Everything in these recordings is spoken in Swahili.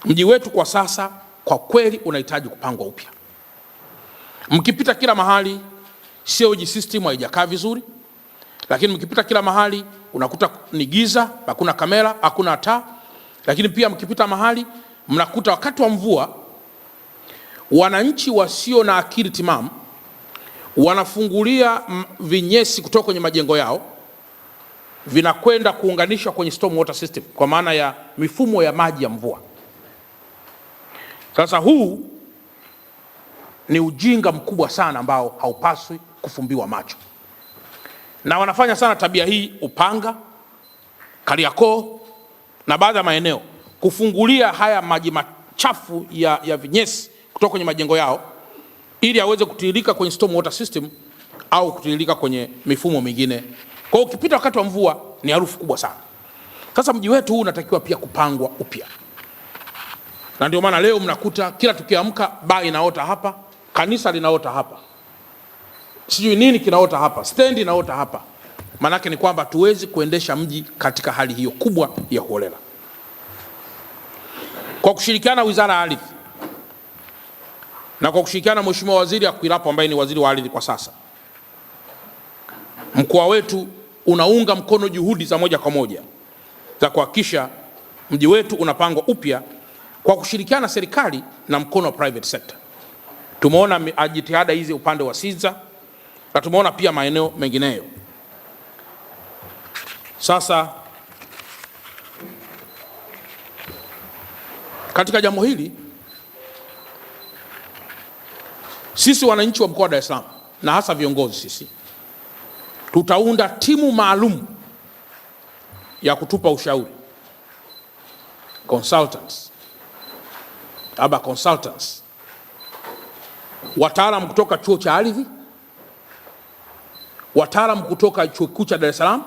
Mji wetu kwa sasa kwa kweli unahitaji kupangwa upya. Mkipita kila mahali sewage system haijakaa vizuri, lakini mkipita kila mahali unakuta ni giza, hakuna kamera, hakuna taa. Lakini pia mkipita mahali mnakuta wakati wa mvua wananchi wasio na akili timamu wanafungulia vinyesi kutoka kwenye majengo yao, vinakwenda kuunganishwa kwenye storm water system, kwa maana ya mifumo ya maji ya mvua. Sasa huu ni ujinga mkubwa sana ambao haupaswi kufumbiwa macho, na wanafanya sana tabia hii Upanga, Kariakoo na baadhi ya maeneo, kufungulia haya maji machafu ya vinyesi kutoka kwenye majengo yao ili aweze kutiririka kwenye storm water system au kutiririka kwenye mifumo mingine. Kwa hiyo ukipita wakati wa mvua ni harufu kubwa sana. Sasa mji wetu huu unatakiwa pia kupangwa upya, na ndio maana leo mnakuta kila tukiamka baa inaota hapa, kanisa linaota hapa, sijui nini kinaota hapa, stendi inaota hapa. Manake ni kwamba tuwezi kuendesha mji katika hali hiyo kubwa ya holela. Kwa kushirikiana Wizara ya Ardhi na kwa kushirikiana Mheshimiwa Waziri Akwilapo ambaye ni waziri wa ardhi kwa sasa, mkoa wetu unaunga mkono juhudi za moja kwa moja za kuhakikisha mji wetu unapangwa upya kwa kushirikiana serikali na mkono wa private sector. Tumeona jitihada hizi upande wa Sinza na tumeona pia maeneo mengineyo. Sasa katika jambo hili sisi wananchi wa mkoa wa Dar es Salaam na hasa viongozi sisi tutaunda timu maalum ya kutupa ushauri, consultants, wataalamu kutoka chuo cha ardhi, wataalamu kutoka chuo kikuu cha Dar es Salaam,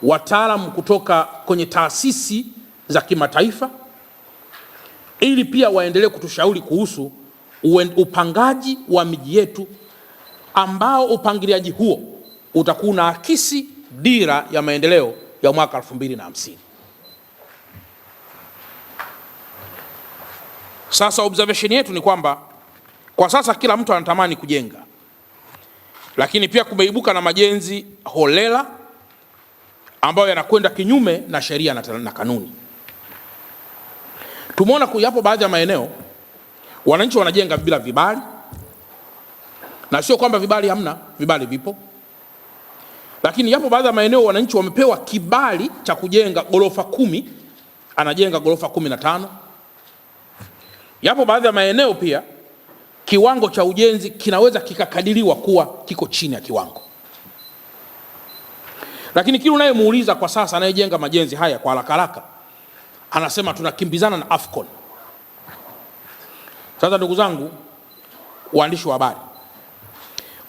wataalamu kutoka kwenye taasisi za kimataifa, ili pia waendelee kutushauri kuhusu upangaji wa miji yetu, ambao upangiliaji huo utakuwa na akisi dira ya maendeleo ya mwaka 2050. Sasa observation yetu ni kwamba kwa sasa kila mtu anatamani kujenga, lakini pia kumeibuka na majenzi holela ambayo yanakwenda kinyume na sheria na kanuni. Tumeona yapo baadhi ya maeneo wananchi wanajenga bila vibali, na sio kwamba vibali hamna, vibali vipo, lakini yapo baadhi ya maeneo wananchi wamepewa kibali cha kujenga gorofa 10, anajenga gorofa 15. Yapo baadhi ya maeneo pia kiwango cha ujenzi kinaweza kikakadiriwa kuwa kiko chini ya kiwango, lakini kile unayemuuliza kwa sasa anayejenga majenzi haya kwa haraka anasema tunakimbizana na Afcon. Sasa ndugu zangu waandishi wa habari,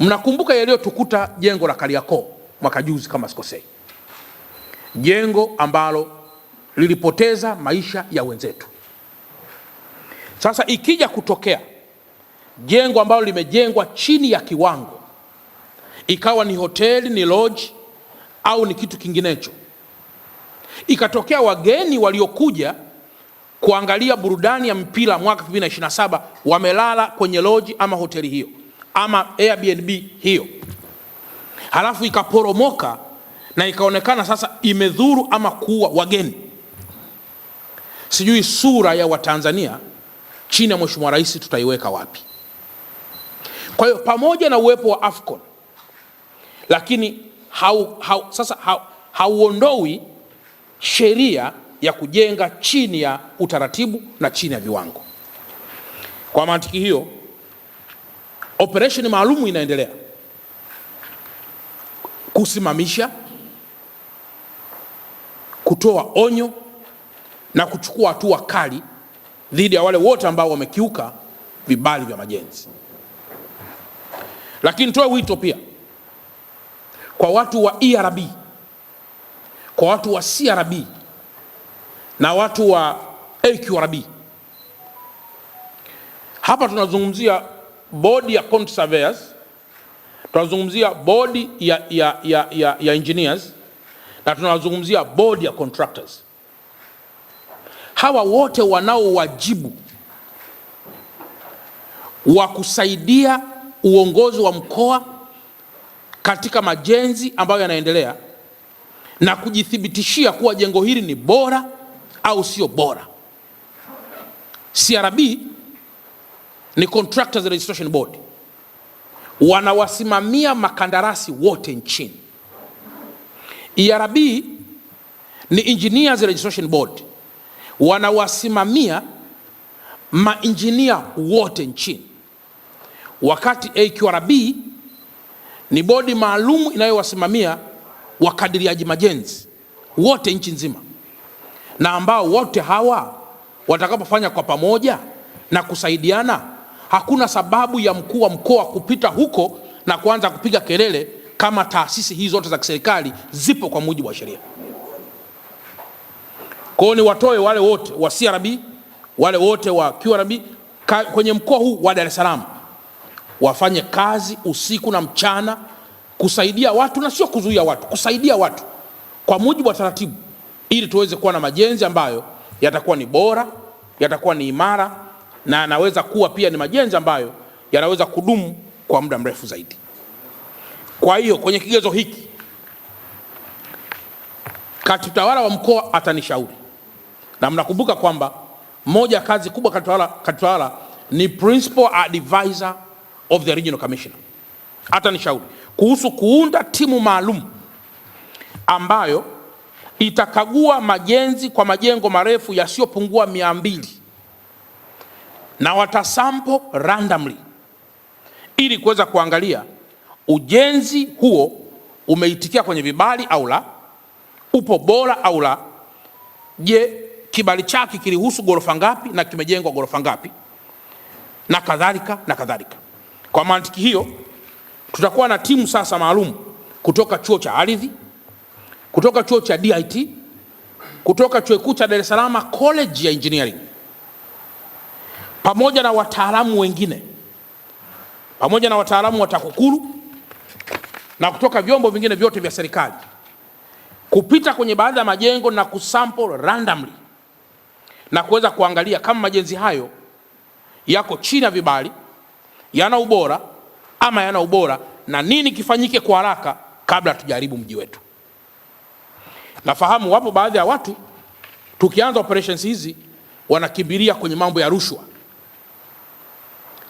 mnakumbuka yaliyotukuta jengo la Kariakoo mwaka juzi kama sikosei, jengo ambalo lilipoteza maisha ya wenzetu. Sasa ikija kutokea jengo ambalo limejengwa chini ya kiwango, ikawa ni hoteli, ni lodge au ni kitu kinginecho, ikatokea wageni waliokuja kuangalia burudani ya mpira mwaka 2027 wamelala kwenye lodge ama hoteli hiyo ama Airbnb hiyo, halafu ikaporomoka na ikaonekana sasa imedhuru ama kuua wageni, sijui sura ya Watanzania chini ya Mheshimiwa Rais tutaiweka wapi? Kwa hiyo pamoja na uwepo wa Afcon, lakini hauondoi sheria ya kujenga chini ya utaratibu na chini ya viwango. Kwa mantiki hiyo, operation maalum inaendelea kusimamisha, kutoa onyo na kuchukua hatua kali dhidi ya wale wote ambao wamekiuka vibali vya majenzi. Lakini toe wito pia kwa watu wa ERB, kwa watu wa CRB na watu wa AQRB. Hapa tunazungumzia bodi ya quantity surveyors, tunazungumzia bodi ya engineers na tunazungumzia bodi ya contractors. hawa wote wanao wajibu wa kusaidia uongozi wa mkoa katika majenzi ambayo yanaendelea na kujithibitishia kuwa jengo hili ni bora au sio bora. CRB ni Contractors Registration Board, wanawasimamia makandarasi wote nchini. ERB ni Engineers Registration Board, wanawasimamia mainjinia wote nchini, wakati AQRB ni bodi maalum inayowasimamia wakadiriaji majenzi wote nchi nzima, na ambao wote hawa watakapofanya kwa pamoja na kusaidiana, hakuna sababu ya mkuu wa mkoa kupita huko na kuanza kupiga kelele kama taasisi hizi zote za kiserikali zipo kwa mujibu wa sheria. Kwa hiyo ni watoe wale wote wa CRB, wale wote wa QRB kwenye mkoa huu wa Dar es Salaam wafanye kazi usiku na mchana kusaidia watu, na sio kuzuia watu, kusaidia watu kwa mujibu wa taratibu, ili tuweze kuwa na majenzi ambayo yatakuwa ni bora, yatakuwa ni imara, na yanaweza kuwa pia ni majenzi ambayo yanaweza kudumu kwa muda mrefu zaidi. Kwa hiyo kwenye kigezo hiki, katibu tawala wa mkoa atanishauri, na mnakumbuka kwamba moja kazi kubwa katibu tawala ni principal advisor of the regional commissioner. Atanishauri kuhusu kuunda timu maalum ambayo itakagua majenzi kwa majengo marefu yasiyopungua 200 na watasample randomly ili kuweza kuangalia ujenzi huo umeitikia kwenye vibali au la, upo bora au la, je, kibali chake kilihusu ghorofa ngapi na kimejengwa ghorofa ngapi, na kadhalika na kadhalika. Kwa mantiki hiyo, tutakuwa na timu sasa maalum kutoka chuo cha ardhi, kutoka chuo cha DIT, kutoka chuo kikuu cha Dar es Salaam College ya Engineering, pamoja na wataalamu wengine, pamoja na wataalamu wa TAKUKURU na kutoka vyombo vingine vyote vya serikali, kupita kwenye baadhi ya majengo na kusample randomly na kuweza kuangalia kama majenzi hayo yako chini ya vibali, yana ubora ama yana ubora, na nini kifanyike kwa haraka kabla tujaribu mji wetu. Nafahamu wapo baadhi ya watu tukianza operations hizi wanakimbilia kwenye mambo ya rushwa.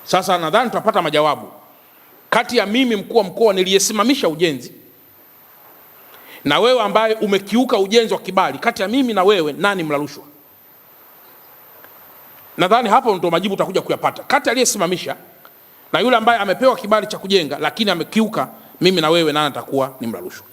Sasa nadhani tutapata majawabu. Kati ya mimi mkuu wa mkoa niliyesimamisha ujenzi na wewe ambaye umekiuka ujenzi wa kibali, kati ya mimi na wewe nani mla rushwa? Nadhani hapo ndo majibu utakuja kuyapata. Kati aliyesimamisha na yule ambaye amepewa kibali cha kujenga lakini amekiuka, mimi na wewe nani atakuwa ni mla rushwa?